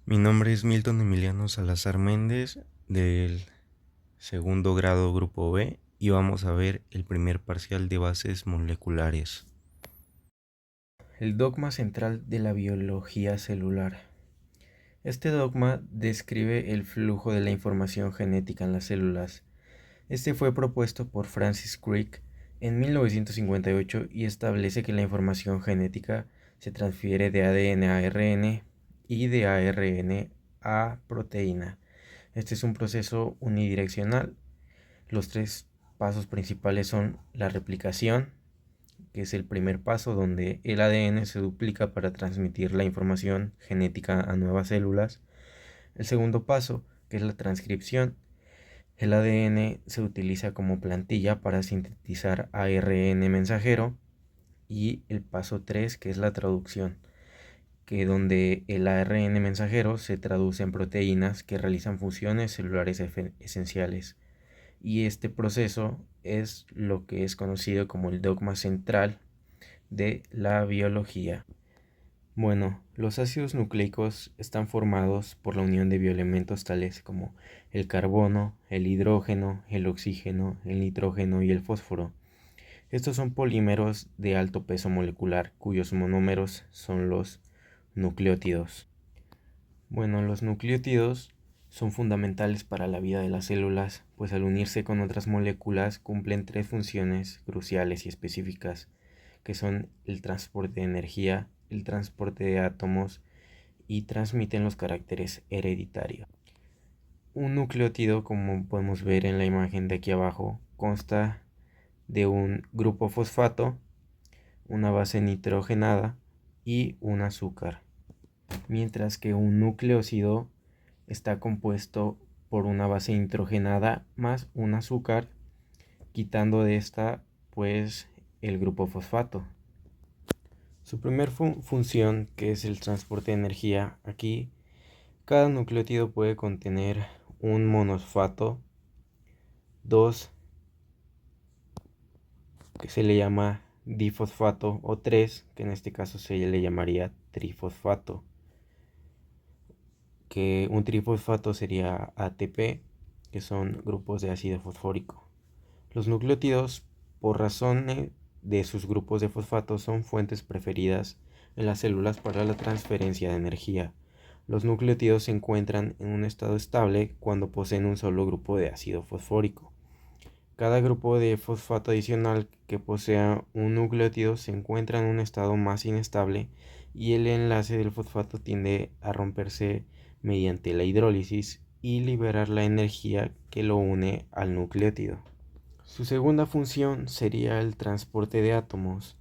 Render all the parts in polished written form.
Mi nombre es Milton Emiliano Salazar Méndez del segundo grado Grupo B y vamos a ver el primer parcial de bases moleculares. El dogma central de la biología celular. Este dogma describe el flujo de la información genética en las células. Este fue propuesto por Francis Crick en 1958 y establece que la información genética se transfiere de ADN a ARN y de ARN a proteína. Este es un proceso unidireccional. Los tres pasos principales son la replicación, que es el primer paso donde el ADN se duplica para transmitir la información genética a nuevas células. El segundo paso, que es la transcripción. El ADN se utiliza como plantilla para sintetizar ARN mensajero. Y el paso 3, que es la traducción, que donde el ARN mensajero se traduce en proteínas que realizan funciones celulares esenciales. Y este proceso es lo que es conocido como el dogma central de la biología. Bueno, los ácidos nucleicos están formados por la unión de bioelementos tales como el carbono, el hidrógeno, el oxígeno, el nitrógeno y el fósforo. Estos son polímeros de alto peso molecular cuyos monómeros son los nucleótidos. Bueno, los nucleótidos son fundamentales para la vida de las células, pues al unirse con otras moléculas cumplen tres funciones cruciales y específicas, que son el transporte de energía, el transporte de átomos y transmiten los caracteres hereditarios. Un nucleótido, como podemos ver en la imagen de aquí abajo, consta de un grupo fosfato, una base nitrogenada y un azúcar, mientras que un nucleósido está compuesto por una base nitrogenada más un azúcar, quitando de esta pues el grupo fosfato. Su primer función, que es el transporte de energía, aquí cada nucleótido puede contener un monosfato, dos que se le llama difosfato o tres, que en este caso se le llamaría trifosfato, que un trifosfato sería ATP, que son grupos de ácido fosfórico. Los nucleótidos, por razón de sus grupos de fosfato, son fuentes preferidas en las células para la transferencia de energía. Los nucleótidos se encuentran en un estado estable cuando poseen un solo grupo de ácido fosfórico. Cada grupo de fosfato adicional que posea un nucleótido se encuentra en un estado más inestable y el enlace del fosfato tiende a romperse mediante la hidrólisis y liberar la energía que lo une al nucleótido. Su segunda función sería el transporte de átomos.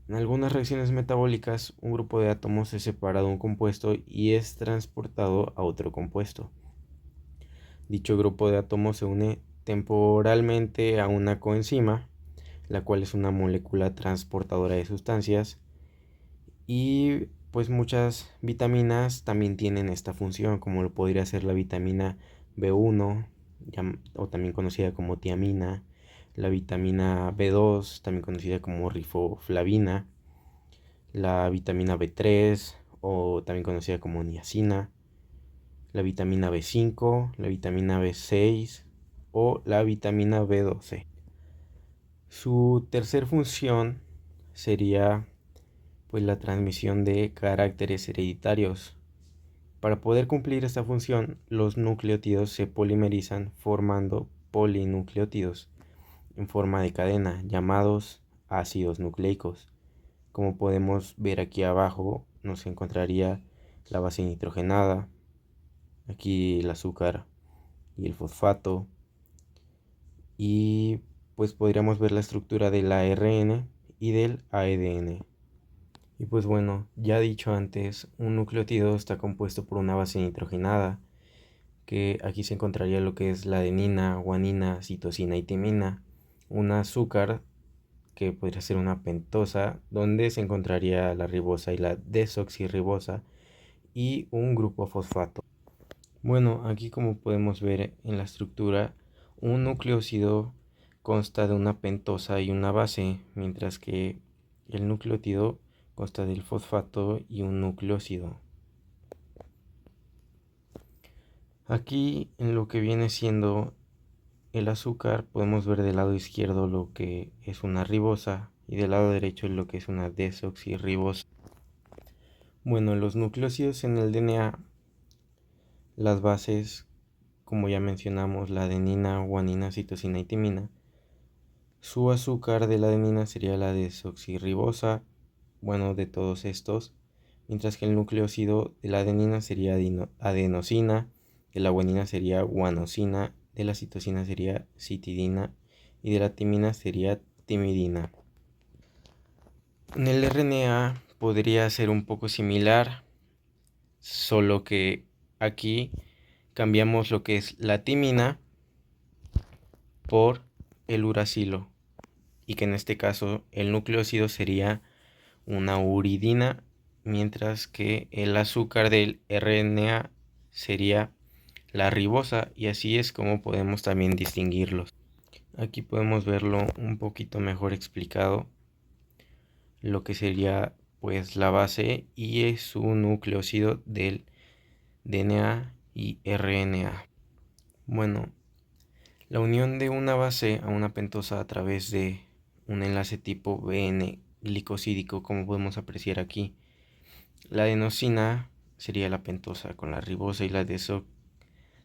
En algunas reacciones metabólicas, un grupo de átomos se separa de un compuesto y es transportado a otro compuesto. Dicho grupo de átomos se une temporalmente a una coenzima, la cual es una molécula transportadora de sustancias, y pues muchas vitaminas también tienen esta función, como lo podría ser la vitamina B1, o también conocida como tiamina, la vitamina B2, también conocida como riboflavina, la vitamina B3, o también conocida como niacina, la vitamina B5, la vitamina B6 o la vitamina B12. Su tercer función sería pues la transmisión de caracteres hereditarios. Para poder cumplir esta función, los nucleótidos se polimerizan formando polinucleótidos en forma de cadena, llamados ácidos nucleicos. Como podemos ver aquí abajo, nos encontraría la base nitrogenada, aquí el azúcar y el fosfato, y pues podríamos ver la estructura del ARN y del ADN. Y pues bueno, ya dicho antes, un nucleótido está compuesto por una base nitrogenada, que aquí se encontraría lo que es la adenina, guanina, citosina y timina, un azúcar que podría ser una pentosa, donde se encontraría la ribosa y la desoxirribosa, y un grupo fosfato. Bueno, aquí como podemos ver en la estructura, un nucleócido consta de una pentosa y una base, mientras que el nucleótido consta del fosfato y un nucleócido. Aquí en lo que viene siendo el azúcar podemos ver del lado izquierdo lo que es una ribosa y del lado derecho lo que es una desoxirribosa. Bueno, los nucleósidos en el DNA, las bases, como ya mencionamos, la adenina, guanina, citosina y timina, su azúcar de la adenina sería la desoxirribosa, bueno, de todos estos, mientras que el nucleósido de la adenina sería adenosina, de la guanina sería guanosina, de la citosina sería citidina y de la timina sería timidina. En el RNA podría ser un poco similar, solo que aquí cambiamos lo que es la timina por el uracilo y que en este caso el nucleósido sería una uridina, mientras que el azúcar del RNA sería la ribosa, y así es como podemos también distinguirlos. Aquí podemos verlo un poquito mejor explicado, lo que sería pues la base y es su nucleósido del DNA y RNA. Bueno, la unión de una base a una pentosa a través de un enlace tipo BN glicosídico, como podemos apreciar aquí. La adenosina sería la pentosa con la ribosa y la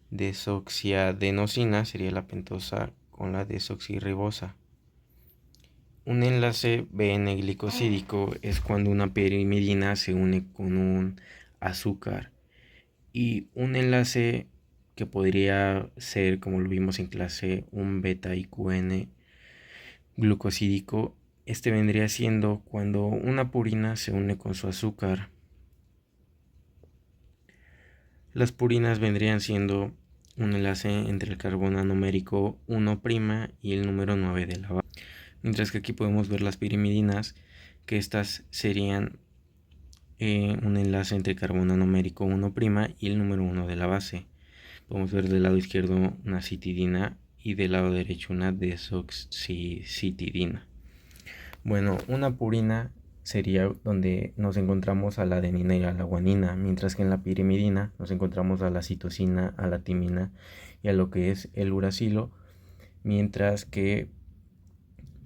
desoxiadenosina sería la pentosa con la desoxirribosa. Un enlace BN glicosídico es cuando una pirimidina se une con un azúcar, y un enlace que podría ser, como lo vimos en clase, un beta IQN glucosídico, este vendría siendo cuando una purina se une con su azúcar. Las purinas vendrían siendo un enlace entre el carbono numérico 1' y el número 9 de la base. Mientras que aquí podemos ver las pirimidinas, que estas serían un enlace entre el carbono numérico 1' y el número 1 de la base. Podemos ver del lado izquierdo una citidina y del lado derecho una desoxicitidina. Bueno, una purina sería donde nos encontramos a la adenina y a la guanina, mientras que en la pirimidina nos encontramos a la citosina, a la timina y a lo que es el uracilo, mientras que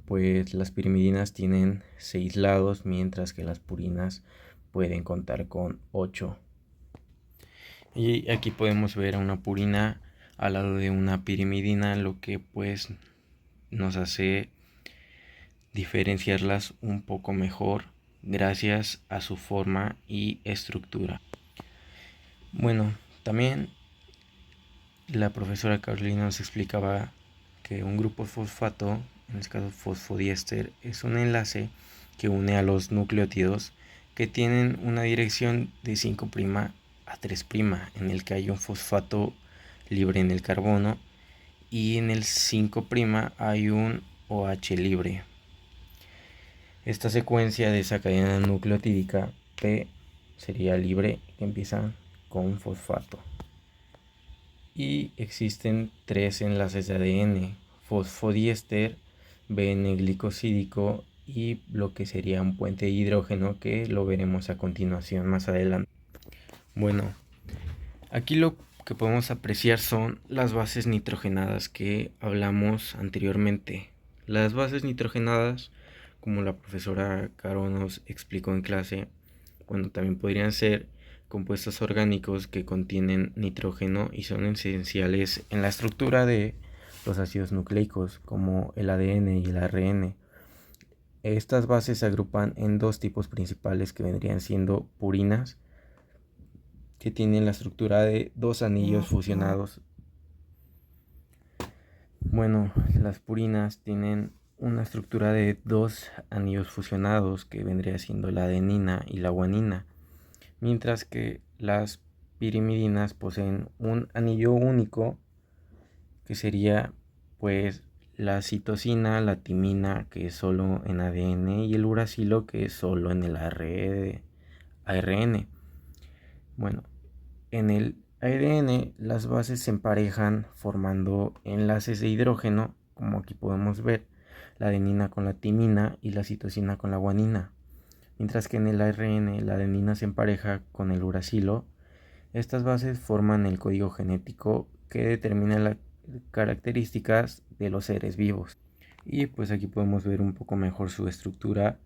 pues las pirimidinas tienen 6 lados, mientras que las purinas pueden contar con 8. Y aquí podemos ver a una purina al lado de una pirimidina, lo que pues nos hace diferenciarlas un poco mejor gracias a su forma y estructura. Bueno, también la profesora Carolina nos explicaba que un grupo fosfato, en este caso fosfodiéster, es un enlace que une a los nucleótidos que tienen una dirección de 5' a 3', en el que hay un fosfato libre en el carbono y en el 5' hay un OH libre. Esta secuencia de esa cadena nucleotídica P sería libre, que empieza con un fosfato. Y existen 3 enlaces de ADN: fosfodiéster, BN glicosídico y lo que sería un puente de hidrógeno, que lo veremos a continuación más adelante. Bueno, aquí lo que podemos apreciar son las bases nitrogenadas que hablamos anteriormente. Las bases nitrogenadas, como la profesora Caro nos explicó en clase, bueno, también podrían ser compuestos orgánicos que contienen nitrógeno y son esenciales en la estructura de los ácidos nucleicos, como el ADN y el ARN. Estas bases se agrupan en 2 tipos principales, que vendrían siendo purinas, que tienen la estructura de 2 anillos fusionados. Bueno, las purinas tienen una estructura de 2 anillos fusionados, que vendría siendo la adenina y la guanina, mientras que las pirimidinas poseen un anillo único, que sería pues la citosina, la timina, que es solo en ADN, y el uracilo, que es solo en el ARN. Bueno, en el ADN las bases se emparejan formando enlaces de hidrógeno, como aquí podemos ver, la adenina con la timina y la citosina con la guanina, mientras que en el ARN la adenina se empareja con el uracilo, Estas bases forman el código genético que determina las características de los seres vivos. Y pues aquí podemos ver un poco mejor su estructura.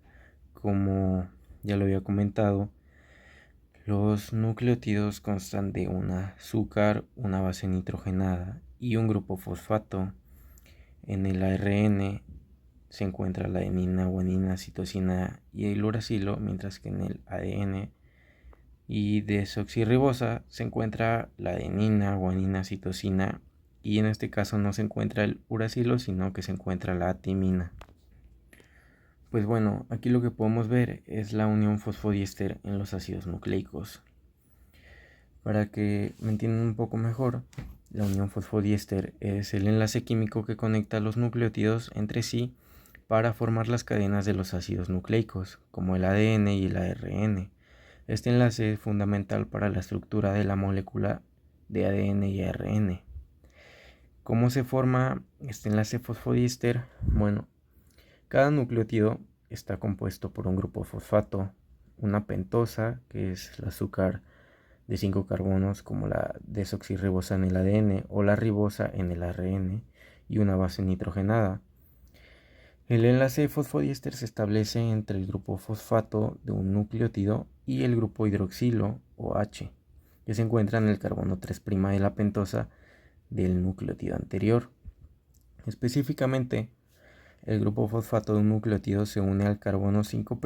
Como ya lo había comentado, los nucleótidos constan de un azúcar, una base nitrogenada y un grupo fosfato. En el ARN se encuentra la adenina, guanina, citosina y el uracilo, mientras que en el ADN y desoxirribosa se encuentra la adenina, guanina, citosina y en este caso no se encuentra el uracilo, sino que se encuentra la timina. Pues bueno, aquí lo que podemos ver es la unión fosfodiéster en los ácidos nucleicos. Para que me entiendan un poco mejor, la unión fosfodiéster es el enlace químico que conecta los nucleótidos entre sí para formar las cadenas de los ácidos nucleicos, como el ADN y el ARN. Este enlace es fundamental para la estructura de la molécula de ADN y ARN. ¿Cómo se forma este enlace fosfodiéster? Bueno, cada nucleótido está compuesto por un grupo fosfato, una pentosa, que es el azúcar de 5 carbonos como la desoxirribosa en el ADN o la ribosa en el ARN, y una base nitrogenada. El enlace fosfodiéster se establece entre el grupo fosfato de un nucleótido y el grupo hidroxilo o H, que se encuentra en el carbono 3' de la pentosa del nucleótido anterior. Específicamente, el grupo fosfato de un nucleótido se une al carbono 5'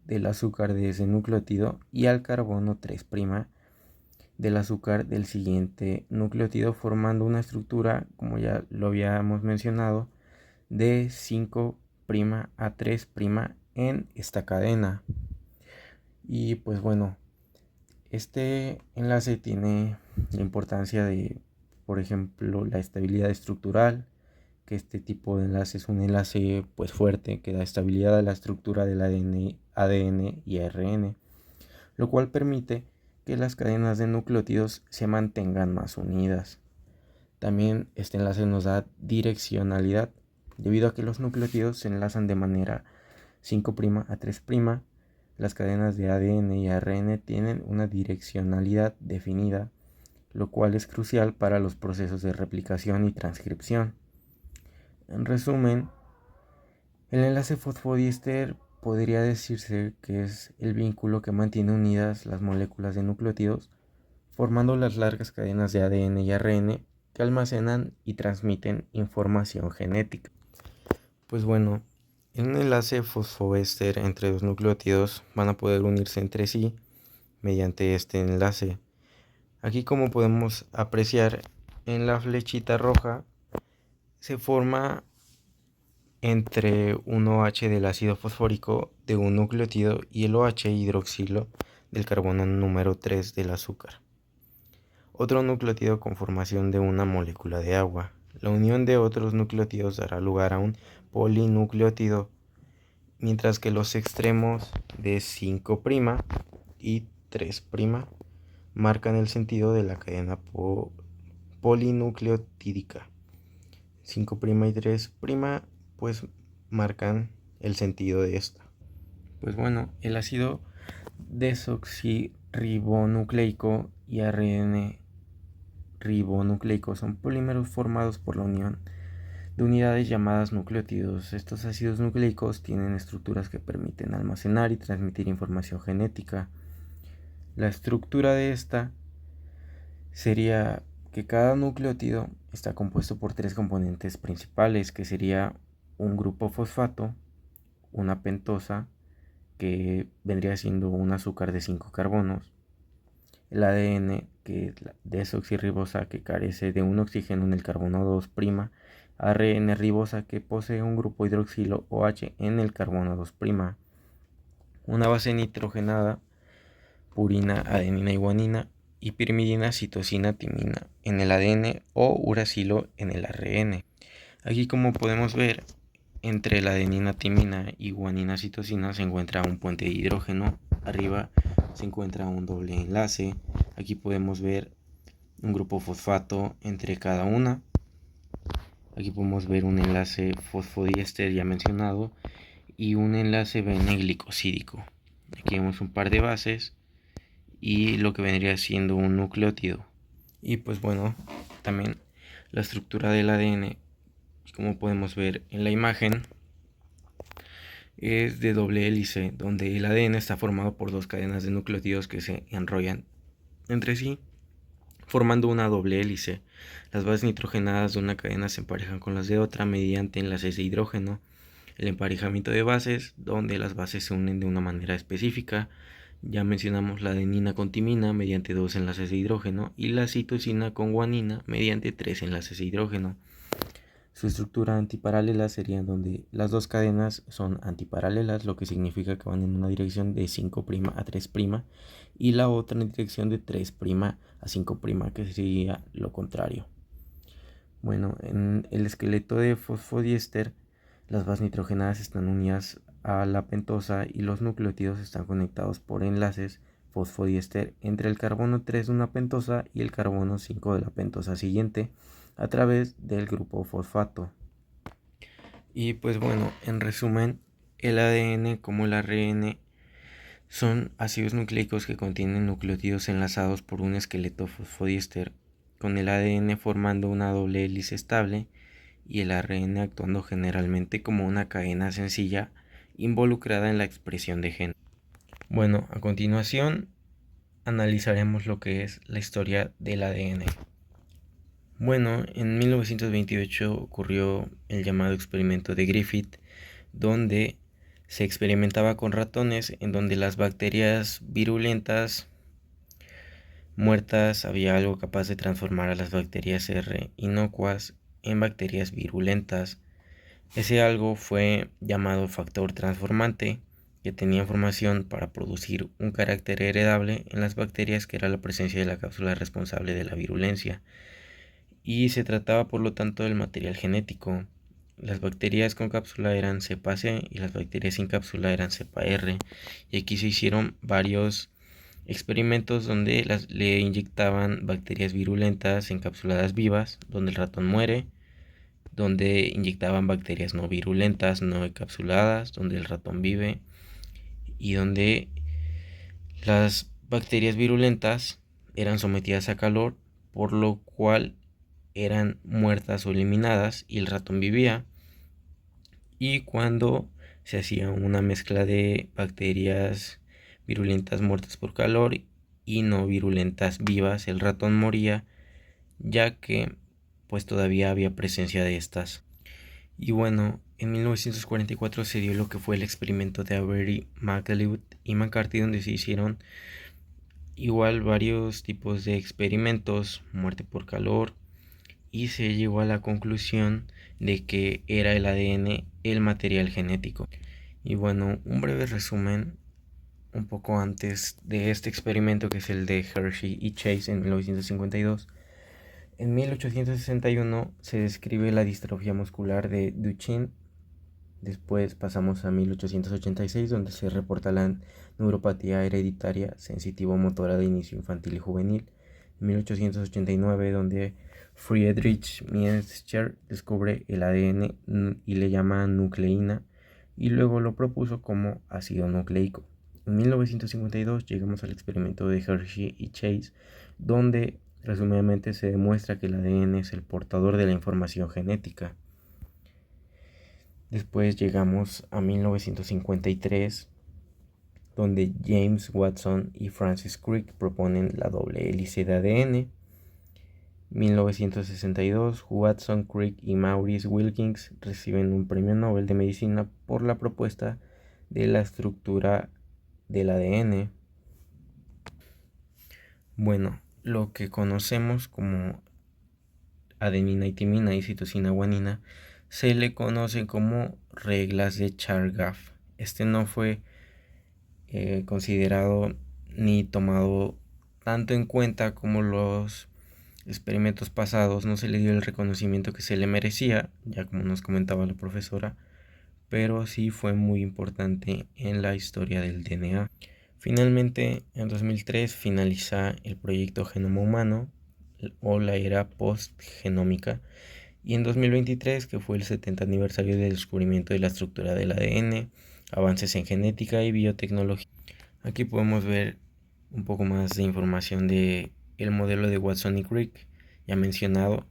del azúcar de ese nucleótido y al carbono 3' del azúcar del siguiente nucleótido, formando una estructura, como ya lo habíamos mencionado, de 5' a 3' en esta cadena. Y pues bueno, este enlace tiene la importancia de, por ejemplo, la estabilidad estructural, que este tipo de enlace es un enlace pues fuerte que da estabilidad a la estructura del ADN y ARN, lo cual permite que las cadenas de nucleótidos se mantengan más unidas. También este enlace nos da direccionalidad, debido a que los nucleótidos se enlazan de manera 5' a 3'. Las cadenas de ADN y ARN tienen una direccionalidad definida, lo cual es crucial para los procesos de replicación y transcripción. En resumen, el enlace fosfodiéster podría decirse que es el vínculo que mantiene unidas las moléculas de nucleótidos, formando las largas cadenas de ADN y ARN que almacenan y transmiten información genética. Pues bueno, en un enlace fosfoéster entre dos nucleótidos van a poder unirse entre sí mediante este enlace. Aquí, como podemos apreciar en la flechita roja, se forma entre un OH del ácido fosfórico de un nucleótido y el OH hidroxilo del carbono número 3 del azúcar. Otro nucleótido con formación de una molécula de agua. La unión de otros nucleótidos dará lugar a un polinucleótido, mientras que los extremos de 5' y 3' marcan el sentido de la cadena polinucleotídica. 5' y 3' pues marcan el sentido de esta. Pues bueno, el ácido desoxirribonucleico y ARN ribonucleico son polímeros formados por la unión de unidades llamadas nucleótidos. Estos ácidos nucleicos tienen estructuras que permiten almacenar y transmitir información genética. La estructura de esta sería que cada nucleótido está compuesto por 3 componentes principales, que sería un grupo fosfato, una pentosa, que vendría siendo un azúcar de 5 carbonos, el ADN, que es la desoxirribosa, que carece de un oxígeno en el carbono 2', ARN ribosa, que posee un grupo hidroxilo OH en el carbono 2', una base nitrogenada, purina, adenina y guanina, y pirimidina, citosina, timina en el ADN o uracilo en el ARN. Aquí, como podemos ver, entre la adenina, timina y guanina, citosina se encuentra un puente de hidrógeno. Arriba se encuentra un doble enlace. Aquí podemos ver un grupo fosfato entre cada una. Aquí podemos ver un enlace fosfodiéster ya mencionado y un enlace bene-glicosídico. Aquí vemos un par de bases y lo que vendría siendo un nucleótido. Y pues bueno, también la estructura del ADN, como podemos ver en la imagen, es de doble hélice, donde el ADN está formado por dos cadenas de nucleótidos que se enrollan entre sí, formando una doble hélice. Las bases nitrogenadas de una cadena se emparejan con las de otra mediante enlaces de hidrógeno. El emparejamiento de bases, donde las bases se unen de una manera específica. Ya mencionamos la adenina con timina mediante dos enlaces de hidrógeno y la citosina con guanina mediante tres enlaces de hidrógeno. Su estructura antiparalela sería donde las dos cadenas son antiparalelas, lo que significa que van en una dirección de 5' a 3' y la otra en dirección de 3' a 5', que sería lo contrario. Bueno, en el esqueleto de fosfodiéster, las bases nitrogenadas están unidas a la pentosa y los nucleótidos están conectados por enlaces fosfodiéster entre el carbono 3 de una pentosa y el carbono 5 de la pentosa siguiente a través del grupo fosfato. Y pues bueno, en resumen, el ADN como el ARN son ácidos nucleicos que contienen nucleótidos enlazados por un esqueleto fosfodiéster, con el ADN formando una doble hélice estable y el ARN actuando generalmente como una cadena sencilla involucrada en la expresión de genes. Bueno, a continuación analizaremos lo que es la historia del ADN. Bueno, en 1928 ocurrió el llamado experimento de Griffith, donde se experimentaba con ratones en donde las bacterias virulentas muertas había algo capaz de transformar a las bacterias R inocuas en bacterias virulentas. Ese algo fue llamado factor transformante, que tenía información para producir un carácter heredable en las bacterias, que era la presencia de la cápsula responsable de la virulencia, y se trataba por lo tanto del material genético. Las bacterias con cápsula eran cepa C y las bacterias sin cápsula eran cepa R, y aquí se hicieron varios experimentos donde le inyectaban bacterias virulentas encapsuladas vivas, donde el ratón muere, donde inyectaban bacterias no virulentas no encapsuladas, donde el ratón vive, y donde las bacterias virulentas eran sometidas a calor, por lo cual eran muertas o eliminadas y el ratón vivía. Y cuando se hacía una mezcla de bacterias virulentas muertas por calor y no virulentas vivas, el ratón moría, ya que pues todavía había presencia de estas. Y bueno, en 1944 se dio lo que fue el experimento de Avery, McLeod y McCarthy, donde se hicieron igual varios tipos de experimentos, muerte por calor, y se llegó a la conclusión de que era el ADN el material genético. Y bueno, un breve resumen un poco antes de este experimento, que es el de Hershey y Chase en 1952. En 1861 se describe la distrofia muscular de Duchenne. Después pasamos a 1886, donde se reporta la neuropatía hereditaria sensitivo-motora de inicio infantil y juvenil. En 1889, donde Friedrich Miescher descubre el ADN y le llama nucleína, y luego lo propuso como ácido nucleico. En 1952 llegamos al experimento de Hershey y Chase, donde resumidamente se demuestra que el ADN es el portador de la información genética. Después llegamos a 1953, donde James Watson y Francis Crick proponen la doble hélice de ADN. 1962, Watson, Crick y Maurice Wilkins reciben un premio Nobel de Medicina por la propuesta de la estructura del ADN. Bueno, lo que conocemos como adenina y timina y citosina guanina se le conocen como reglas de Chargaff. Este no fue considerado ni tomado tanto en cuenta como los experimentos pasados. No se le dio el reconocimiento que se le merecía, ya como nos comentaba la profesora, pero sí fue muy importante en la historia del DNA. Finalmente, en 2003 finaliza el proyecto Genoma Humano, o la era postgenómica, y en 2023, que fue el 70 aniversario del descubrimiento de la estructura del ADN, avances en genética y biotecnología. Aquí podemos ver un poco más de información de el modelo de Watson y Crick, ya mencionado,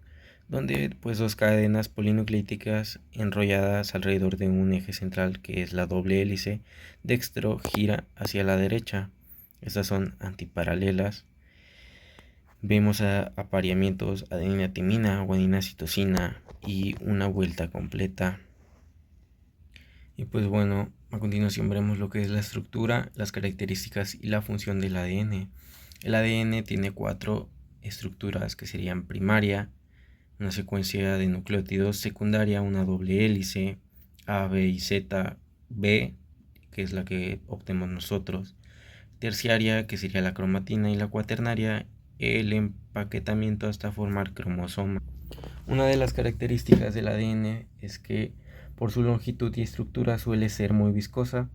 donde pues dos cadenas polinucleíticas enrolladas alrededor de un eje central que es la doble hélice dextro gira hacia la derecha. Estas son antiparalelas. Vemos apareamientos adenina-timina, guanina-citosina y una vuelta completa. Y pues bueno, a continuación veremos lo que es la estructura, las características y la función del ADN. El ADN tiene 4 estructuras que serían primaria, una secuencia de nucleótidos, secundaria, una doble hélice, A, B y Z, B, que es la que obtenemos nosotros, terciaria, que sería la cromatina, y la cuaternaria, el empaquetamiento hasta formar cromosoma. Una de las características del ADN es que por su longitud y estructura suele ser muy viscosa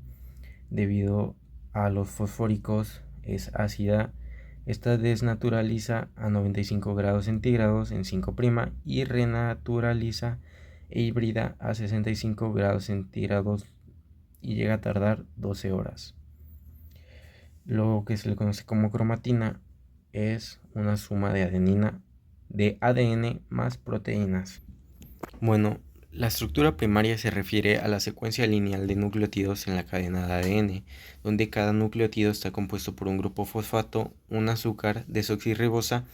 debido a los fosfóricos, es ácida. Esta desnaturaliza a 95 grados centígrados en 5' y renaturaliza e híbrida a 65 grados centígrados y llega a tardar 12 horas. Lo que se le conoce como cromatina es una suma de ADN más proteínas. Bueno, la estructura primaria se refiere a la secuencia lineal de nucleótidos en la cadena de ADN, donde cada nucleótido está compuesto por un grupo fosfato, un azúcar desoxirribosa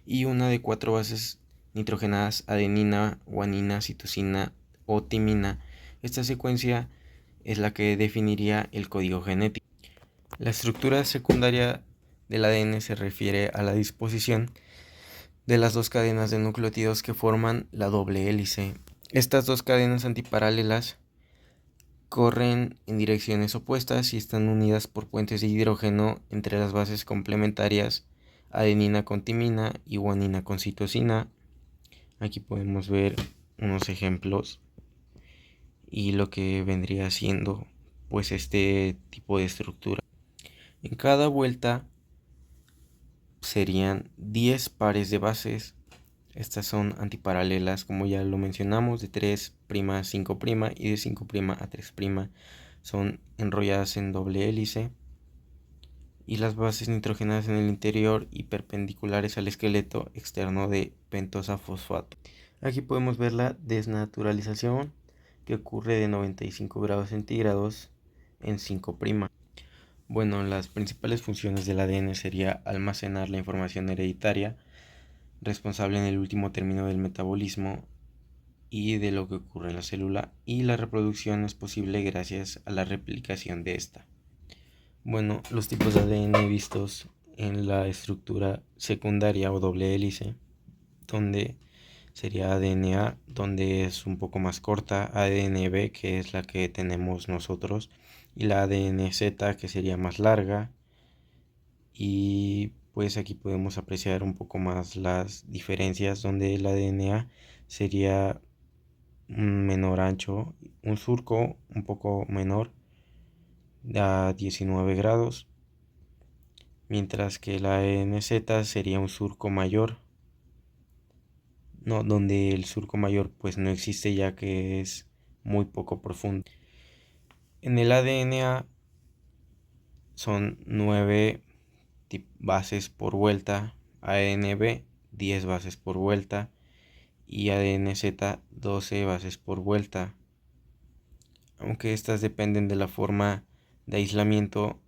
y una de 4 bases nitrogenadas: adenina, guanina, citosina o timina. Esta secuencia es la que definiría el código genético. La estructura secundaria del ADN se refiere a la disposición de las dos cadenas de nucleótidos que forman la doble hélice. Estas dos cadenas antiparalelas corren en direcciones opuestas y están unidas por puentes de hidrógeno entre las bases complementarias adenina con timina y guanina con citosina. Aquí podemos ver unos ejemplos y lo que vendría siendo pues este tipo de estructura. En cada vuelta serían 10 pares de bases. Estas son antiparalelas, como ya lo mencionamos, de 3' a 5' y de 5' a 3'. Son enrolladas en doble hélice y las bases nitrogenadas en el interior y perpendiculares al esqueleto externo de pentosa fosfato. Aquí podemos ver la desnaturalización que ocurre de 95 grados centígrados en 5'. Bueno, las principales funciones del ADN sería almacenar la información hereditaria, responsable en el último término del metabolismo y de lo que ocurre en la célula, y la reproducción es posible gracias a la replicación de esta. Bueno, los tipos de ADN vistos en la estructura secundaria o doble hélice, donde sería ADNA, donde es un poco más corta, ADNB, que es la que tenemos nosotros, y la ADNZ, que sería más larga. Y pues aquí podemos apreciar un poco más las diferencias, donde el ADNA sería un menor ancho, un surco un poco menor a 19 grados, mientras que la ADNZ sería un surco mayor, no, donde el surco mayor pues no existe, ya que es muy poco profundo. En el ADNA son 9 bases por vuelta, ADNB 10 bases por vuelta y ADNZ 12 bases por vuelta, aunque estas dependen de la forma de aislamiento,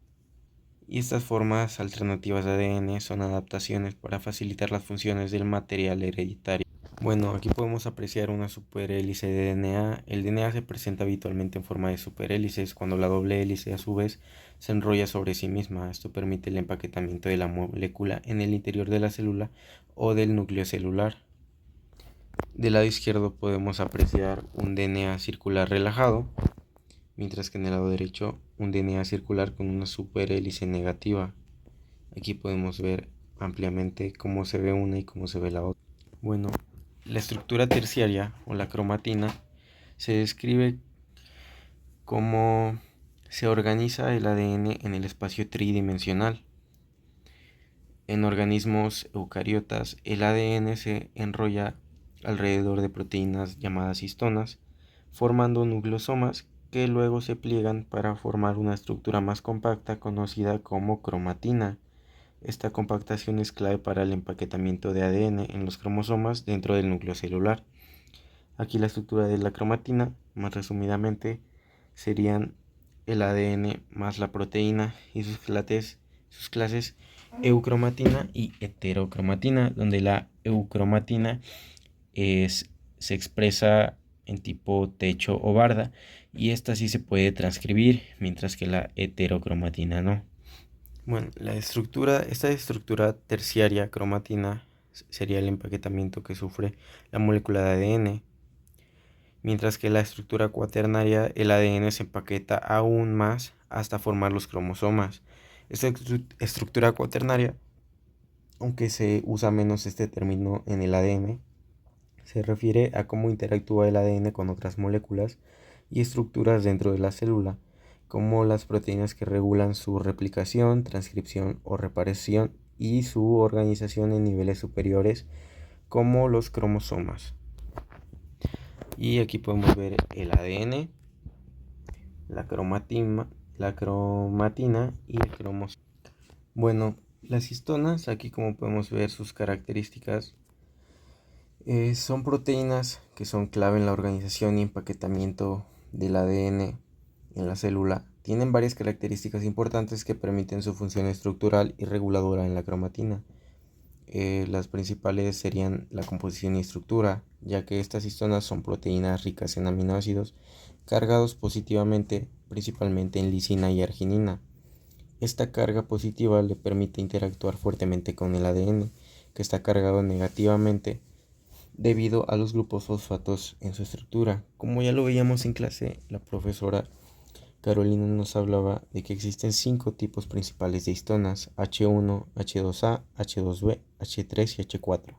y estas formas alternativas de ADN son adaptaciones para facilitar las funciones del material hereditario. Bueno, aquí podemos apreciar una superhélice de DNA. El DNA se presenta habitualmente en forma de superhélices, cuando la doble hélice a su vez se enrolla sobre sí misma. Esto permite el empaquetamiento de la molécula en el interior de la célula o del núcleo celular. Del lado izquierdo podemos apreciar un DNA circular relajado, mientras que en el lado derecho un DNA circular con una superhélice negativa. Aquí podemos ver ampliamente cómo se ve una y cómo se ve la otra. Bueno, la estructura terciaria o la cromatina se describe cómo se organiza el ADN en el espacio tridimensional. En organismos eucariotas, el ADN se enrolla alrededor de proteínas llamadas histonas, formando nucleosomas que luego se pliegan para formar una estructura más compacta conocida como cromatina. Esta compactación es clave para el empaquetamiento de ADN en los cromosomas dentro del núcleo celular. Aquí la estructura de la cromatina, más resumidamente, serían el ADN más la proteína y sus clases eucromatina y heterocromatina, donde la eucromatina se expresa en tipo techo o barda y esta sí se puede transcribir, mientras que la heterocromatina no. Bueno, esta estructura terciaria cromatina sería el empaquetamiento que sufre la molécula de ADN, mientras que la estructura cuaternaria, el ADN se empaqueta aún más hasta formar los cromosomas. Esta estructura cuaternaria, aunque se usa menos este término en el ADN, se refiere a cómo interactúa el ADN con otras moléculas y estructuras dentro de la célula, como las proteínas que regulan su replicación, transcripción o reparación y su organización en niveles superiores, como los cromosomas. Y aquí podemos ver el ADN, la cromatina y el cromosoma. Bueno, las histonas, aquí como podemos ver sus características, son proteínas que son clave en la organización y empaquetamiento del ADN en la célula. Tienen varias características importantes que permiten su función estructural y reguladora en la cromatina. Las principales serían la composición y estructura, ya que estas histonas son proteínas ricas en aminoácidos cargados positivamente, principalmente en lisina y arginina. Esta carga positiva le permite interactuar fuertemente con el ADN, que está cargado negativamente debido a los grupos fosfatos en su estructura. Como ya lo veíamos en clase, la profesora Carolina nos hablaba de que existen 5 tipos principales de histonas: H1, H2A, H2B, H3 y H4.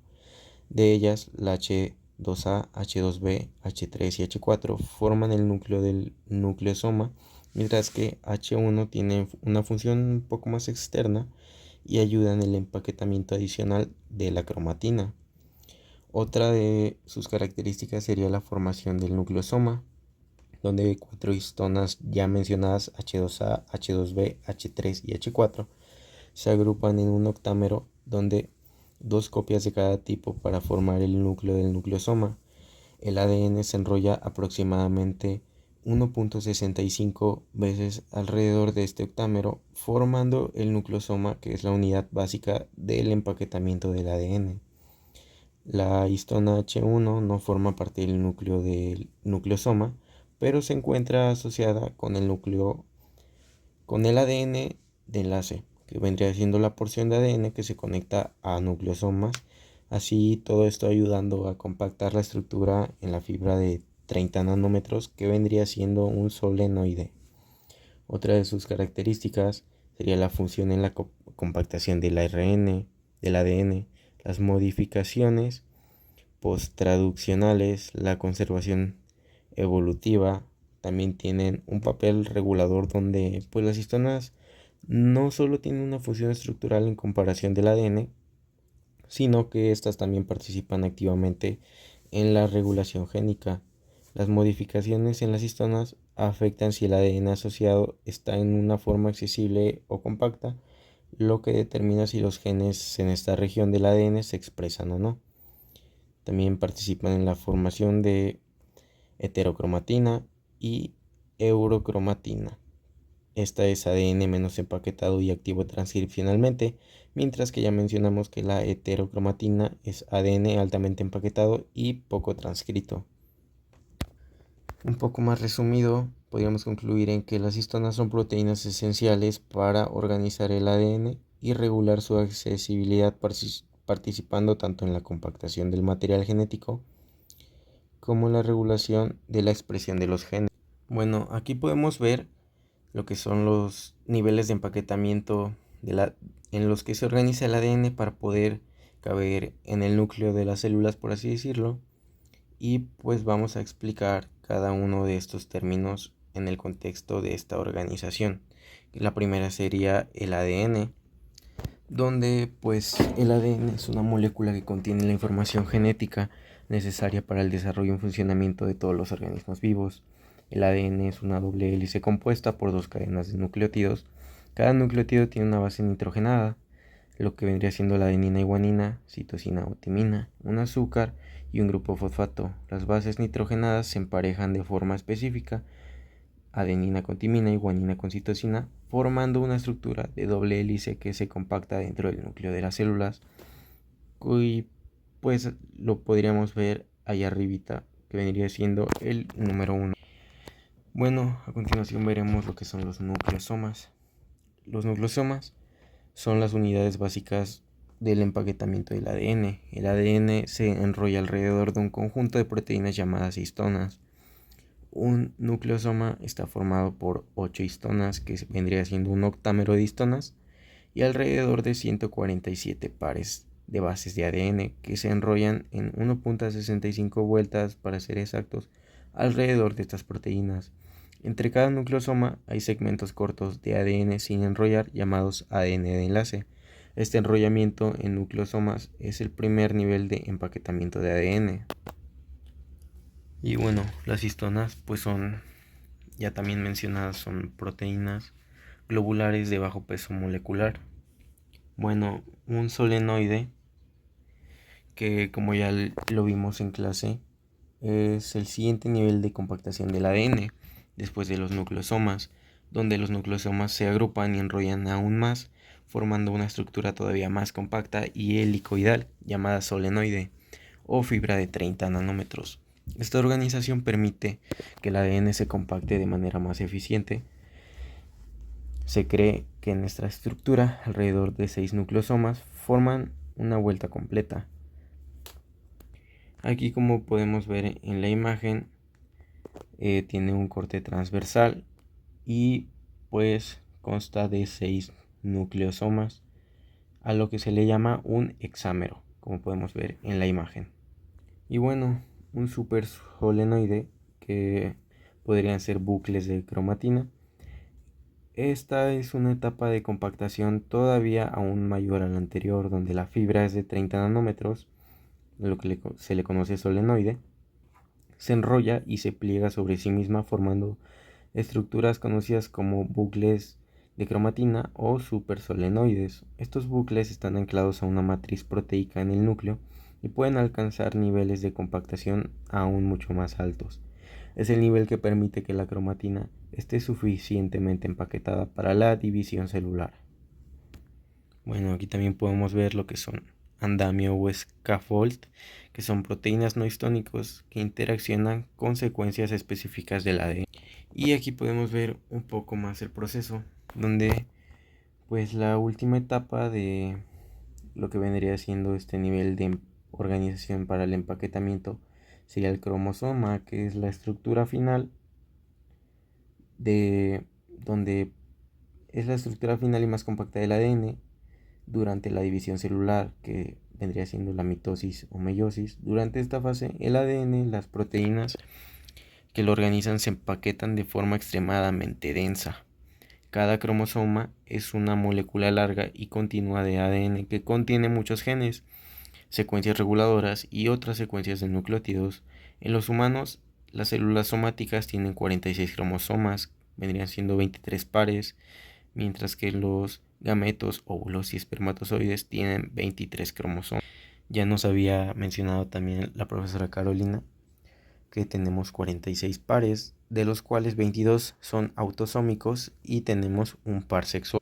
De ellas, la H2A, H2B, H3 y H4 forman el núcleo del nucleosoma, mientras que H1 tiene una función un poco más externa y ayuda en el empaquetamiento adicional de la cromatina. Otra de sus características sería la formación del nucleosoma, donde 4 histonas ya mencionadas, H2A, H2B, H3 y H4, se agrupan en un octámero donde 2 copias de cada tipo para formar el núcleo del nucleosoma. El ADN se enrolla aproximadamente 1.65 veces alrededor de este octámero, formando el nucleosoma, que es la unidad básica del empaquetamiento del ADN. La histona H1 no forma parte del núcleo del nucleosoma, pero se encuentra asociada con el ADN de enlace, que vendría siendo la porción de ADN que se conecta a nucleosomas, así todo esto ayudando a compactar la estructura en la fibra de 30 nanómetros, que vendría siendo un solenoide. Otra de sus características sería la función en la compactación del ARN, del ADN, las modificaciones posttraduccionales, la conservación evolutiva. También tienen un papel regulador donde pues las histonas no solo tienen una función estructural en comparación del ADN, sino que estas también participan activamente en la regulación génica. Las modificaciones en las histonas afectan si el ADN asociado está en una forma accesible o compacta, lo que determina si los genes en esta región del ADN se expresan o no. También participan en la formación de heterocromatina y eurocromatina. Esta es ADN menos empaquetado y activo transcripcionalmente, mientras que ya mencionamos que la heterocromatina es ADN altamente empaquetado y poco transcrito. Un poco más resumido, podríamos concluir en que las histonas son proteínas esenciales para organizar el ADN y regular su accesibilidad, participando tanto en la compactación del material genético como en la regulación de la expresión de los genes. Bueno, aquí podemos ver lo que son los niveles de empaquetamiento en los que se organiza el ADN para poder caber en el núcleo de las células, por así decirlo. Y pues vamos a explicar cada uno de estos términos en el contexto de esta organización. La primera sería el ADN, donde pues el ADN es una molécula que contiene la información genética necesaria para el desarrollo y funcionamiento de todos los organismos vivos. El ADN es una doble hélice compuesta por 2 cadenas de nucleótidos. Cada nucleótido tiene una base nitrogenada. lo que vendría siendo la adenina y guanina, citosina o timina, un azúcar y un grupo fosfato. Las bases nitrogenadas se emparejan de forma específica, adenina con timina y guanina con citosina, formando una estructura de doble hélice que se compacta dentro del núcleo de las células. Y pues lo podríamos ver allá arribita, que vendría siendo el número 1. Bueno, a continuación veremos lo que son los nucleosomas. Los nucleosomas son las unidades básicas del empaquetamiento del ADN. El ADN se enrolla alrededor de un conjunto de proteínas llamadas histonas. Un nucleosoma está formado por 8 histonas, que vendría siendo un octámero de histonas, y alrededor de 147 pares de bases de ADN que se enrollan en 1.65 vueltas, para ser exactos, alrededor de estas proteínas. Entre cada nucleosoma hay segmentos cortos de ADN sin enrollar llamados ADN de enlace. Este enrollamiento en nucleosomas es el primer nivel de empaquetamiento de ADN. Y bueno, las histonas pues son, ya también mencionadas, son proteínas globulares de bajo peso molecular. Bueno, un solenoide, que como ya lo vimos en clase, es el siguiente nivel de compactación del ADN después de los nucleosomas, donde los nucleosomas se agrupan y enrollan aún más, formando una estructura todavía más compacta y helicoidal llamada solenoide o fibra de 30 nanómetros. Esta organización permite que el ADN se compacte de manera más eficiente. Se cree que en esta estructura alrededor de 6 nucleosomas forman una vuelta completa. Aquí, como podemos ver en la imagen, tiene un corte transversal y pues consta de 6 nucleosomas, a lo que se le llama un hexámero, como podemos ver en la imagen. Y bueno, un supersolenoide, que podrían ser bucles de cromatina. Esta es una etapa de compactación todavía aún mayor a la anterior, donde la fibra es de 30 nanómetros, lo que se le conoce solenoide, se enrolla y se pliega sobre sí misma, formando estructuras conocidas como bucles de cromatina o supersolenoides. Estos bucles están anclados a una matriz proteica en el núcleo y pueden alcanzar niveles de compactación aún mucho más altos. Es el nivel que permite que la cromatina esté suficientemente empaquetada para la división celular. Bueno, aquí también podemos ver lo que son andamio o scaffold, que son proteínas no histónicos que interaccionan con secuencias específicas del ADN. Y aquí podemos ver un poco más el proceso, donde pues la última etapa de lo que vendría siendo este nivel de organización para el empaquetamiento sería el cromosoma, que es la estructura final de donde es la estructura final y más compacta del ADN durante la división celular, que vendría siendo la mitosis o meiosis. Durante esta fase, el ADN, las proteínas que lo organizan, se empaquetan de forma extremadamente densa. Cada cromosoma es una molécula larga y continua de ADN que contiene muchos genes, secuencias reguladoras y otras secuencias de nucleótidos. En los humanos, las células somáticas tienen 46 cromosomas, vendrían siendo 23 pares, mientras que los gametos, óvulos y espermatozoides tienen 23 cromosomas. Ya nos había mencionado también la profesora Carolina que tenemos 46 pares, de los cuales 22 son autosómicos y tenemos un par sexual.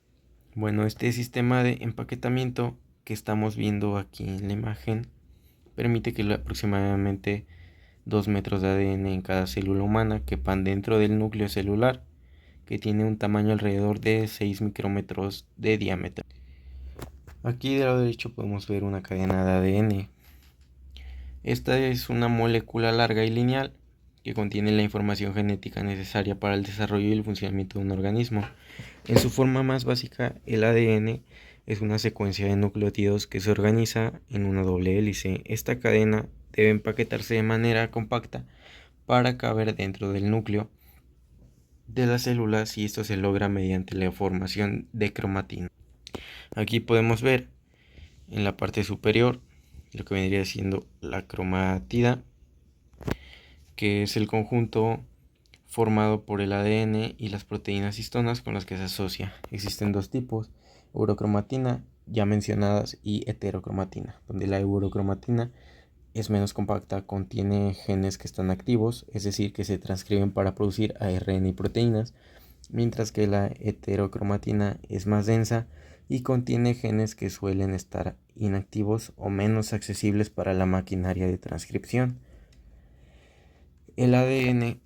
Bueno, este sistema de empaquetamiento que estamos viendo aquí en la imagen permite que aproximadamente 2 metros de ADN en cada célula humana quepan dentro del núcleo celular, que tiene un tamaño alrededor de 6 micrómetros de diámetro. Aquí del lado derecho podemos ver una cadena de ADN. Esta es una molécula larga y lineal que contiene la información genética necesaria para el desarrollo y el funcionamiento de un organismo. En su forma más básica, el ADN es una secuencia de nucleótidos que se organiza en una doble hélice. Esta cadena debe empaquetarse de manera compacta para caber dentro del núcleo de las células, y esto se logra mediante la formación de cromatina. Aquí podemos ver en la parte superior lo que vendría siendo la cromatida, que es el conjunto formado por el ADN y las proteínas histonas con las que se asocia. Existen dos tipos: urocromatina ya mencionadas, y heterocromatina, donde la eurocromatina es menos compacta, contiene genes que están activos, es decir, que se transcriben para producir ARN y proteínas, mientras que la heterocromatina es más densa y contiene genes que suelen estar inactivos o menos accesibles para la maquinaria de transcripción. El ADN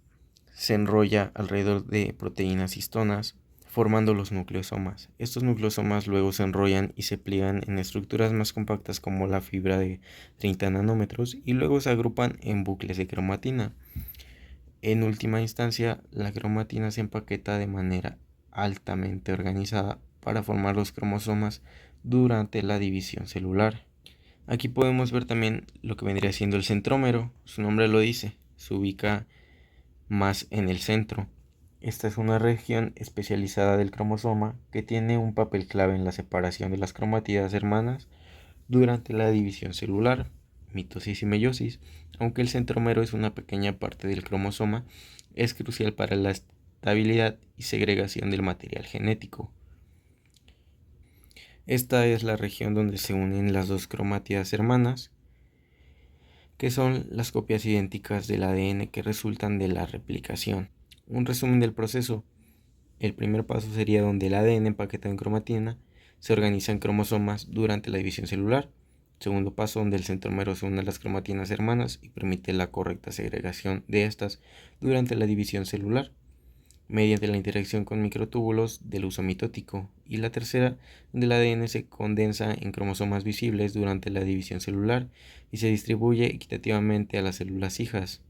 se enrolla alrededor de proteínas histonas, formando los nucleosomas. Estos nucleosomas luego se enrollan y se pliegan en estructuras más compactas como la fibra de 30 nanómetros y luego se agrupan en bucles de cromatina. En última instancia, la cromatina se empaqueta de manera altamente organizada para formar los cromosomas durante la división celular. Aquí podemos ver también lo que vendría siendo el centrómero. Su nombre lo dice, se ubica más en el centro. Esta es una región especializada del cromosoma que tiene un papel clave en la separación de las cromátidas hermanas durante la división celular, mitosis y meiosis. Aunque el centrómero es una pequeña parte del cromosoma, es crucial para la estabilidad y segregación del material genético. Esta es la región donde se unen las dos cromátidas hermanas, que son las copias idénticas del ADN que resultan de la replicación. Un resumen del proceso. El primer paso sería donde el ADN empaquetado en cromatina se organiza en cromosomas durante la división celular. Segundo paso, donde el centrómero se une a las cromatinas hermanas y permite la correcta segregación de estas durante la división celular, mediante la interacción con microtúbulos del uso mitótico. Y la tercera, donde el ADN se condensa en cromosomas visibles durante la división celular y se distribuye equitativamente a las células hijas.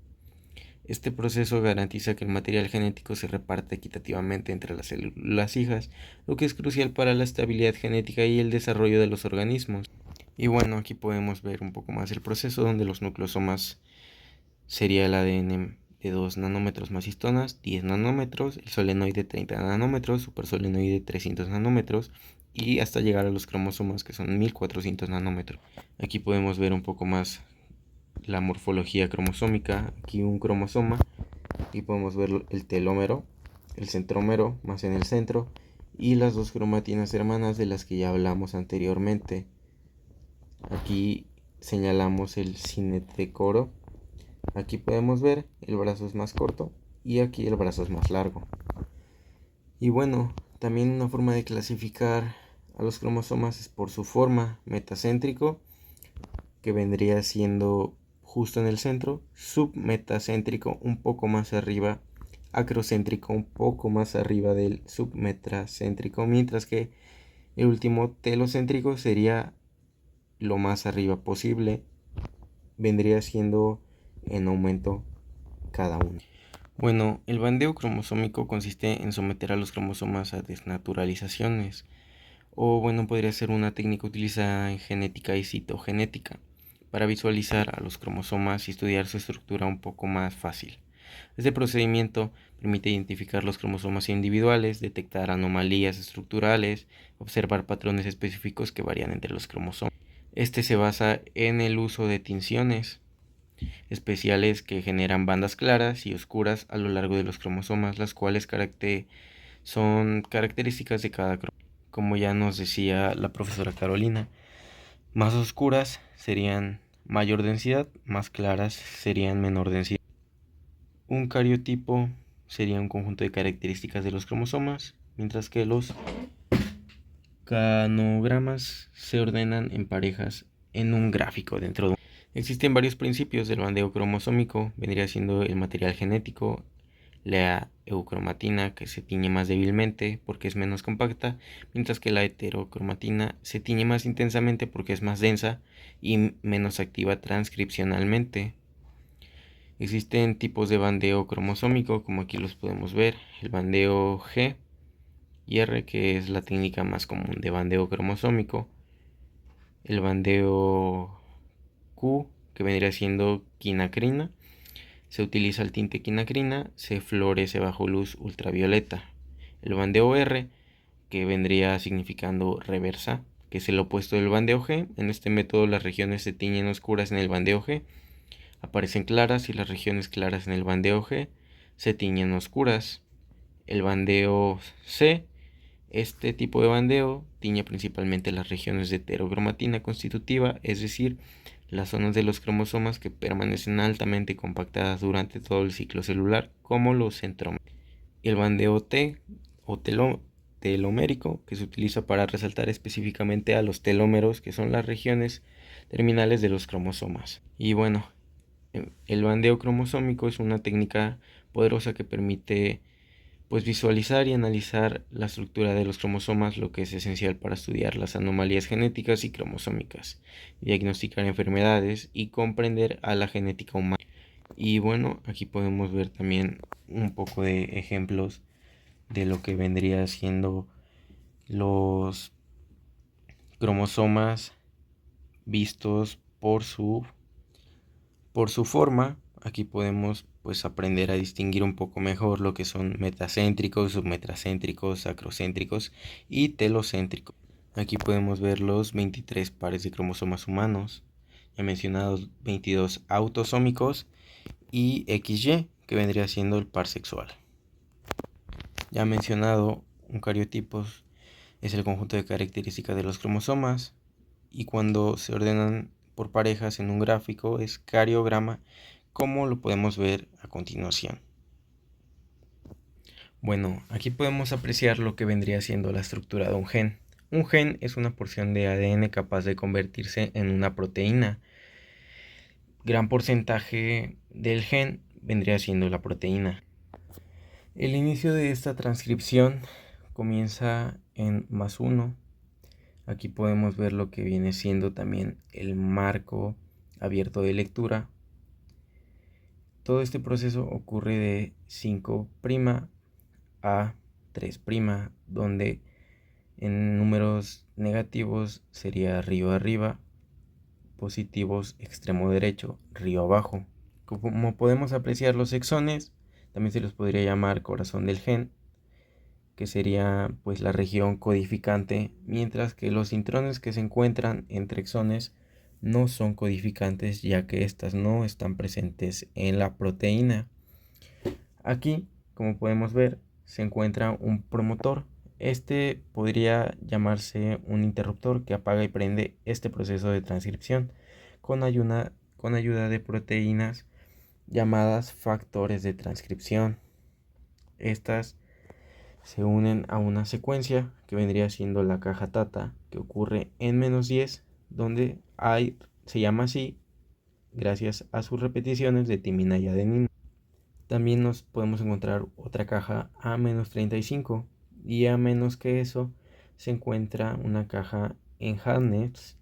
Este proceso garantiza que el material genético se reparte equitativamente entre las células hijas, lo que es crucial para la estabilidad genética y el desarrollo de los organismos. Y bueno, aquí podemos ver un poco más el proceso donde los nucleosomas sería el ADN de 2 nanómetros más histonas, 10 nanómetros, el solenoide 30 nanómetros, supersolenoide 300 nanómetros y hasta llegar a los cromosomas que son 1400 nanómetros. Aquí podemos ver un poco más la morfología cromosómica. Aquí un cromosoma y podemos ver el telómero, el centrómero más en el centro y las dos cromatinas hermanas de las que ya hablamos anteriormente. Aquí señalamos el cinetocoro. Aquí podemos ver el brazo es más corto y aquí el brazo es más largo. Y bueno, también una forma de clasificar a los cromosomas es por su forma: metacéntrico, que vendría siendo justo en el centro; submetacéntrico, un poco más arriba; acrocéntrico, un poco más arriba del submetacéntrico; mientras que el último, telocéntrico, sería lo más arriba posible, vendría siendo en aumento cada uno. Bueno, el bandeo cromosómico consiste en someter a los cromosomas a desnaturalizaciones, o bueno, podría ser una técnica utilizada en genética y citogenética para visualizar a los cromosomas y estudiar su estructura un poco más fácil. Este procedimiento permite identificar los cromosomas individuales, detectar anomalías estructurales, observar patrones específicos que varían entre los cromosomas. Este se basa en el uso de tinciones especiales que generan bandas claras y oscuras a lo largo de los cromosomas, las cuales son características de cada cromosoma. Como ya nos decía la profesora Carolina, más oscuras serían mayor densidad, más claras serían menor densidad. Un cariotipo sería un conjunto de características de los cromosomas, mientras que los canogramas se ordenan en parejas en un gráfico dentro de un... Existen varios principios del bandeo cromosómico. Vendría siendo el material genético, la eucromatina, que se tiñe más débilmente porque es menos compacta, mientras que la heterocromatina se tiñe más intensamente porque es más densa y menos activa transcripcionalmente. Existen tipos de bandeo cromosómico, como aquí los podemos ver: el bandeo G y R, que es la técnica más común de bandeo cromosómico; el bandeo Q, que vendría siendo quinacrina, se utiliza el tinte quinacrina, se florece bajo luz ultravioleta; el bandeo R, que vendría significando reversa, que es el opuesto del bandeo G. En este método las regiones se tiñen oscuras en el bandeo G, aparecen claras, y las regiones claras en el bandeo G se tiñen oscuras. El bandeo C Este tipo de bandeo tiñe principalmente las regiones de heterocromatina constitutiva, es decir, las zonas de los cromosomas que permanecen altamente compactadas durante todo el ciclo celular, como los centrómeros. Y el bandeo T o telomérico, que se utiliza para resaltar específicamente a los telómeros, que son las regiones terminales de los cromosomas. Y bueno, el bandeo cromosómico es una técnica poderosa que permite pues visualizar y analizar la estructura de los cromosomas, lo que es esencial para estudiar las anomalías genéticas y cromosómicas, diagnosticar enfermedades y comprender a la genética humana. Y bueno, aquí podemos ver también un poco de ejemplos de lo que vendría siendo los cromosomas vistos por su forma. Aquí podemos pues aprender a distinguir un poco mejor lo que son metacéntricos, submetacéntricos, acrocéntricos y telocéntricos. Aquí podemos ver los 23 pares de cromosomas humanos, ya mencionados 22 autosómicos y XY, que vendría siendo el par sexual. Ya mencionado, eucariotipos es el conjunto de características de los cromosomas, y cuando se ordenan por parejas en un gráfico es cariograma, como lo podemos ver a continuación. Bueno, aquí podemos apreciar lo que vendría siendo la estructura de un gen. Un gen es una porción de ADN capaz de convertirse en una proteína. Gran porcentaje del gen vendría siendo la proteína. El inicio de esta transcripción comienza en +1. Aquí podemos ver lo que viene siendo también el marco abierto de lectura. Todo este proceso ocurre de 5' a 3', donde en números negativos sería río arriba, positivos extremo derecho, río abajo. Como podemos apreciar, los exones también se los podría llamar corazón del gen, que sería pues la región codificante, mientras que los intrones que se encuentran entre exones no son codificantes, ya que estas no están presentes en la proteína. Aquí, como podemos ver, se encuentra un promotor. Este podría llamarse un interruptor que apaga y prende este proceso de transcripción con ayuda de proteínas llamadas factores de transcripción. Estas se unen a una secuencia que vendría siendo la caja Tata, que ocurre en -10, donde se llama así gracias a sus repeticiones de timina y adenina. También nos podemos encontrar otra caja a -35, y a menos que eso se encuentra una caja en Harness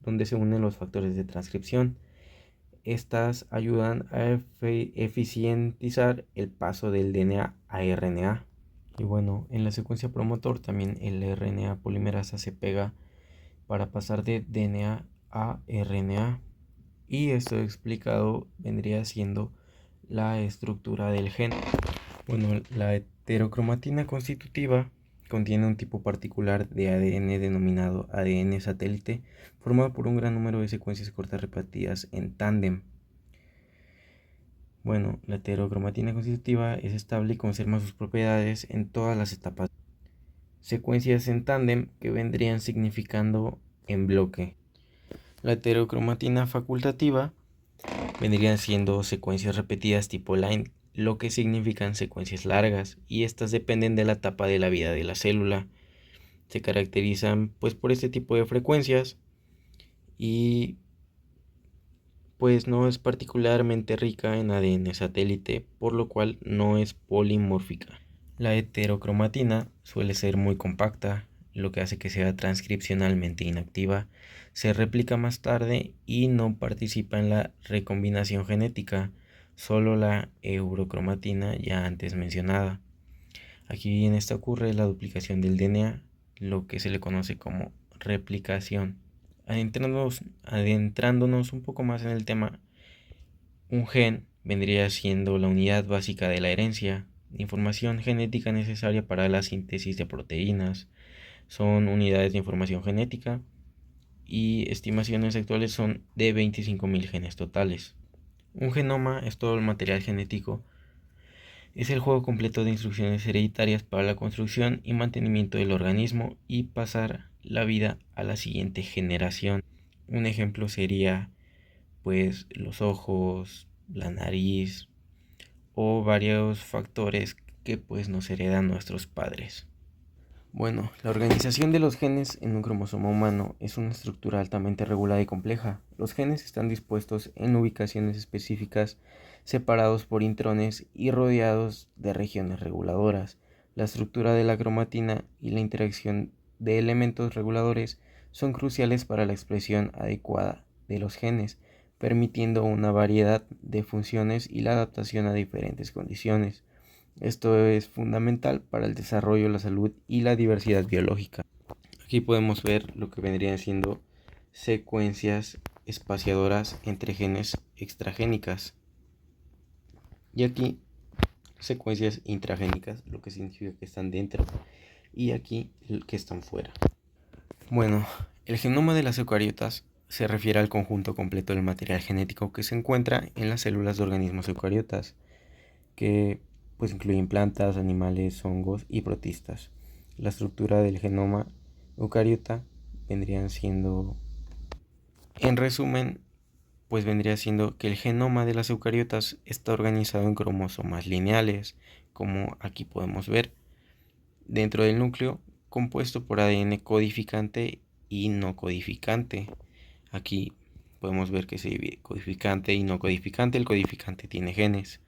donde se unen los factores de transcripción. Estas ayudan a eficientizar el paso del DNA a RNA. Y bueno, en la secuencia promotor también el RNA polimerasa se pega para pasar de DNA a RNA. Y esto explicado vendría siendo la estructura del gen. Bueno, la heterocromatina constitutiva contiene un tipo particular de ADN denominado ADN satélite, formado por un gran número de secuencias cortas repetidas en tándem. Bueno, la heterocromatina constitutiva es estable y conserva sus propiedades en todas las etapas. Secuencias en tándem que vendrían significando en bloque. La heterocromatina facultativa vendrían siendo secuencias repetidas tipo line, lo que significan secuencias largas, y estas dependen de la etapa de la vida de la célula. Se caracterizan pues por este tipo de frecuencias y pues no es particularmente rica en ADN satélite, por lo cual no es polimórfica. La heterocromatina suele ser muy compacta, lo que hace que sea transcripcionalmente inactiva, se replica más tarde y no participa en la recombinación genética, solo la eurocromatina ya antes mencionada. Aquí en esta ocurre la duplicación del DNA, lo que se le conoce como replicación. Adentrándonos un poco más en el tema, un gen vendría siendo la unidad básica de la herencia, información genética necesaria para la síntesis de proteínas. Son unidades de información genética y estimaciones actuales son de 25.000 genes totales. Un genoma es todo el material genético Es el juego completo de instrucciones hereditarias para la construcción y mantenimiento del organismo y pasar la vida a la siguiente generación. Un ejemplo sería pues los ojos, la nariz o varios factores que pues nos heredan nuestros padres. Bueno, la organización de los genes en un cromosoma humano es una estructura altamente regulada y compleja. Los genes están dispuestos en ubicaciones específicas, separados por intrones y rodeados de regiones reguladoras. La estructura de la cromatina y la interacción de elementos reguladores son cruciales para la expresión adecuada de los genes, permitiendo una variedad de funciones y la adaptación a diferentes condiciones. Esto es fundamental para el desarrollo, la salud y la diversidad biológica. Aquí podemos ver lo que vendrían siendo secuencias espaciadoras entre genes extragénicas. Y aquí secuencias intragénicas, lo que significa que están dentro, y aquí que están fuera. Bueno, el genoma de las eucariotas se refiere al conjunto completo del material genético que se encuentra en las células de organismos eucariotas, que pues incluyen plantas, animales, hongos y protistas. La estructura del genoma eucariota vendrían siendo, en resumen, pues vendría siendo que el genoma de las eucariotas está organizado en cromosomas lineales, como aquí podemos ver, dentro del núcleo, compuesto por ADN codificante y no codificante. Aquí podemos ver que se divide codificante y no codificante. El codificante tiene genes.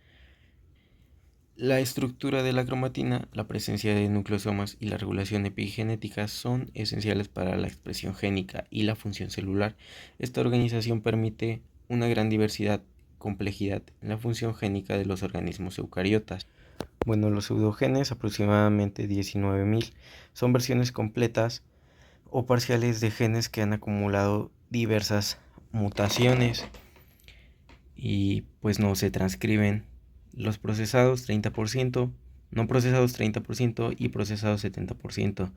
La estructura de la cromatina, la presencia de nucleosomas y la regulación epigenética son esenciales para la expresión génica y la función celular. Esta organización permite una gran diversidad, complejidad en la función génica de los organismos eucariotas. Bueno, los pseudogenes, aproximadamente 19.000, son versiones completas o parciales de genes que han acumulado diversas mutaciones y pues no se transcriben. Los procesados 30%, no procesados 30% y procesados 70%.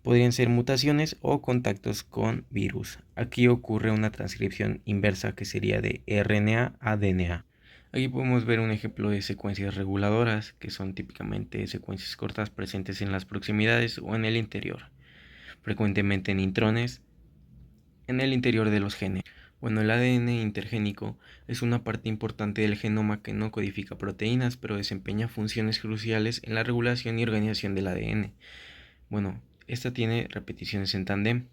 Podrían ser mutaciones o contactos con virus. Aquí ocurre una transcripción inversa que sería de RNA a DNA. Aquí podemos ver un ejemplo de secuencias reguladoras, que son típicamente secuencias cortas presentes en las proximidades o en el interior, frecuentemente en intrones, en el interior de los genes. Bueno, el ADN intergénico es una parte importante del genoma que no codifica proteínas, pero desempeña funciones cruciales en la regulación y organización del ADN. Bueno, esta tiene repeticiones en tándem.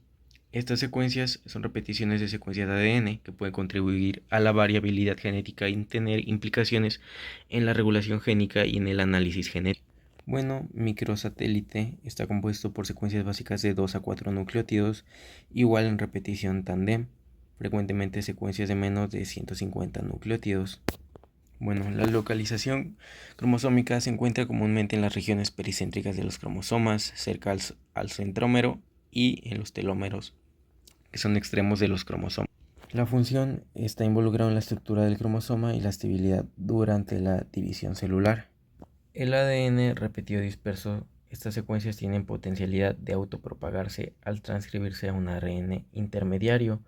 Estas secuencias son repeticiones de secuencias de ADN que pueden contribuir a la variabilidad genética y tener implicaciones en la regulación génica y en el análisis genético. Bueno, microsatélite está compuesto por secuencias básicas de 2 a 4 nucleótidos, igual en repetición tándem, frecuentemente secuencias de menos de 150 nucleótidos. Bueno, la localización cromosómica se encuentra comúnmente en las regiones pericéntricas de los cromosomas, cerca al centrómero y en los telómeros, que son extremos de los cromosomas. La función está involucrada en la estructura del cromosoma y la estabilidad durante la división celular. El ADN repetido disperso, estas secuencias tienen potencialidad de autopropagarse al transcribirse a un ARN intermediario,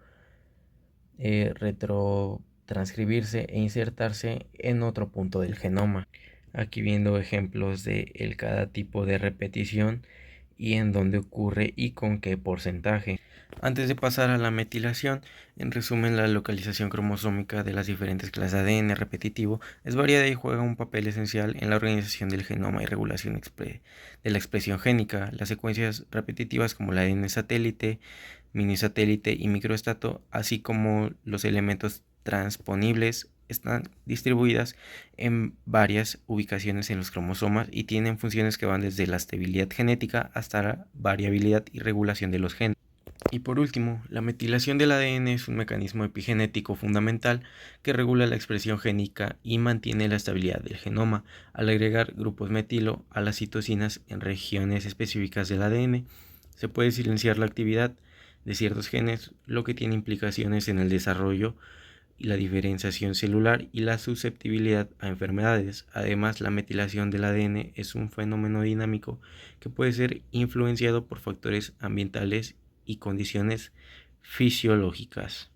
retrotranscribirse e insertarse en otro punto del genoma. Aquí viendo ejemplos de cada tipo de repetición y en dónde ocurre y con qué porcentaje. Antes de pasar a la metilación, en resumen, la localización cromosómica de las diferentes clases de ADN repetitivo es variada y juega un papel esencial en la organización del genoma y regulación de la expresión génica. Las secuencias repetitivas como el ADN satélite, minisatélite y microestato, así como los elementos transponibles, están distribuidas en varias ubicaciones en los cromosomas y tienen funciones que van desde la estabilidad genética hasta la variabilidad y regulación de los genes. Y por último, la metilación del ADN es un mecanismo epigenético fundamental que regula la expresión génica y mantiene la estabilidad del genoma. Al agregar grupos metilo a las citosinas en regiones específicas del ADN, se puede silenciar la actividad de ciertos genes, lo que tiene implicaciones en el desarrollo y la diferenciación celular y la susceptibilidad a enfermedades. Además, la metilación del ADN es un fenómeno dinámico que puede ser influenciado por factores ambientales y condiciones fisiológicas.